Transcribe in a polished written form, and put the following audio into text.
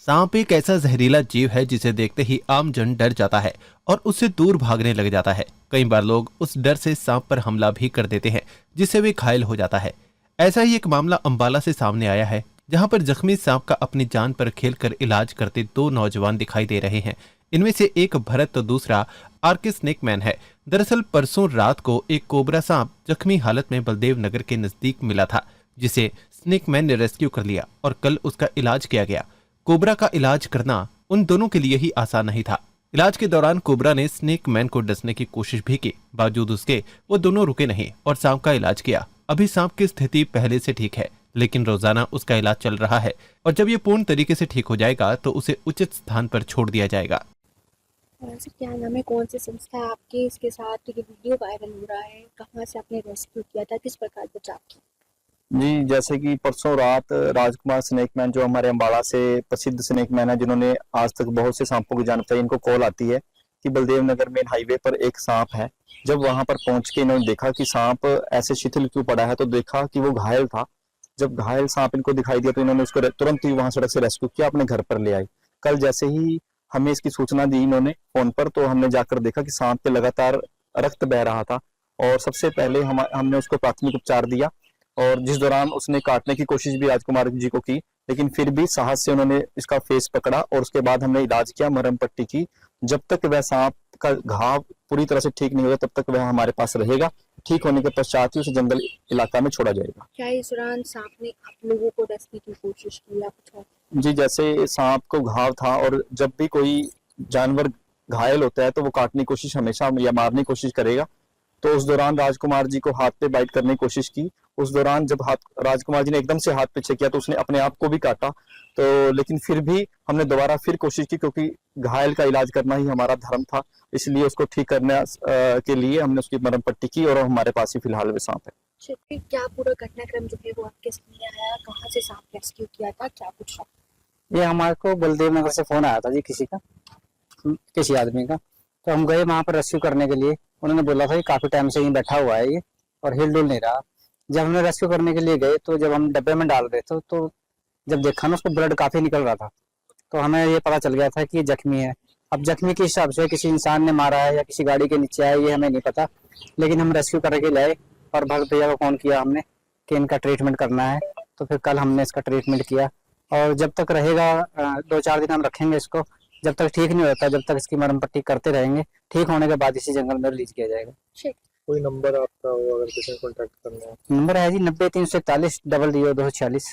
सांप एक ऐसा जहरीला जीव है जिसे देखते ही आम जन डर जाता है और उससे दूर भागने लग जाता है। कई बार लोग उस डर से सांप पर हमला भी कर देते हैं, जिससे वे घायल हो जाता है। ऐसा ही एक मामला अंबाला से सामने आया है, जहां पर जख्मी सांप का अपनी जान पर खेलकर इलाज करते दो नौजवान दिखाई दे रहे हैं। इनमें से एक भरत तो दूसरा आरके स्नेकमैन है। दरअसल परसों रात को एक कोबरा सांप जख्मी हालत में बलदेव नगर के नजदीक मिला था, जिसे स्नेकमैन ने रेस्क्यू कर लिया और कल उसका इलाज किया गया। कोबरा का इलाज करना उन दोनों के लिए ही आसान नहीं था। इलाज के दौरान कोबरा ने स्नेक मैन को डसने की कोशिश भी की, बावजूद उसके वो दोनों रुके नहीं और सांप का इलाज किया। अभी सांप की स्थिति पहले से ठीक है, लेकिन रोजाना उसका इलाज चल रहा है और जब ये पूर्ण तरीके से ठीक हो जाएगा तो उसे उचित स्थान पर छोड़ दिया जाएगा। वैसे क्या नाम है, कौन सी संस्था है आपकी, इसके साथ ये वीडियो वायरल हो रहा है, कहाँ से आपने रेस्क्यू किया था, किस प्रकार बचाव किया? जी, जैसे कि परसों रात राजकुमार स्नेकमैन जो हमारे अम्बाला से प्रसिद्ध स्नेकमैन है, जिन्होंने आज तक बहुत से सांपों की जान बताई, इनको कॉल आती है कि बलदेव नगर मेन हाईवे पर एक सांप है। जब वहां पर पहुंच के इन्होंने देखा कि सांप ऐसे शिथिल क्यों पड़ा है, तो देखा कि वो घायल था। जब घायल सांप इनको दिखाई दिया तो इन्होंने उसको तुरंत ही वहां सड़क से रेस्क्यू किया, अपने घर पर ले आए। कल जैसे ही हमें इसकी सूचना दी इन्होंने फोन पर, तो हमने जाकर देखा कि सांप के लगातार रक्त बह रहा था और सबसे पहले हमने उसको प्राथमिक उपचार दिया। और जिस दौरान उसने काटने की कोशिश भी राजकुमार जी को की, लेकिन फिर भी साहस से उन्होंने इसका फेस पकड़ा और उसके बाद हमने इलाज किया, मरहम पट्टी की। जब तक वह सांप का घाव पूरी तरह से ठीक नहीं होगा तब तक वह हमारे पास रहेगा। ठीक होने के पश्चात ही उसे जंगल इलाका में छोड़ा जाएगा। क्या इस दौरान सांप ने आप लोगों को डसने की कोशिश की या कुछ और? जी, जैसे सांप को घाव था और जब भी कोई जानवर घायल होता है तो वो काटने की कोशिश हमेशा या मारने की कोशिश करेगा। तो उस दौरान राजकुमार जी को हाथ पे बाइट करने की कोशिश की। उस दौरान जब राजकुमार जी ने एकदम से हाथ पीछे किया तो उसने अपने आप को भी काटा। तो लेकिन फिर भी हमने दोबारा फिर कोशिश की, क्योंकि घायल का इलाज करना ही हमारा धर्म था। इसलिए उसको ठीक करने के लिए हमने उसकी मरहम पट्टी की और हमारे पास ही फिलहाल वे सांप है। फिर क्या पूरा घटनाक्रम जो है वो आपके सामने आया, कहाँ से सांप रेस्क्यू किया था, क्या कुछ? ये हमारे को बलदेव नगर से फोन आया था जी, किसी आदमी का। तो हम गए वहां पर रेस्क्यू करने के लिए। उन्होंने बोला था कि काफी टाइम से यहीं बैठा हुआ है ये और हिल डुल नहीं रहा। जब हमने रेस्क्यू करने के लिए गए तो जब हम डब्बे में डाल रहे थे तो जब देखा ना, उसको ब्लड काफी निकल रहा था। तो हमें ये पता चल गया था कि ये जख्मी है। अब जख्मी के हिसाब से किसी इंसान ने मारा है या किसी गाड़ी के नीचे आया, ये हमें नहीं पता। लेकिन हम रेस्क्यू करके लाए और भरत भैया को फोन किया हमने कि इनका ट्रीटमेंट करना है। तो फिर कल हमने इसका ट्रीटमेंट किया और जब तक रहेगा 2-4 दिन हम रखेंगे इसको। जब तक ठीक नहीं होता, जब तक इसकी मरहम पट्टी करते रहेंगे। ठीक होने के बाद इसी जंगल में रिलीज किया जाएगा। कोई नंबर आपका हो अगर किसी को कांटेक्ट करना हो? नंबर है जी 90 341 00 246।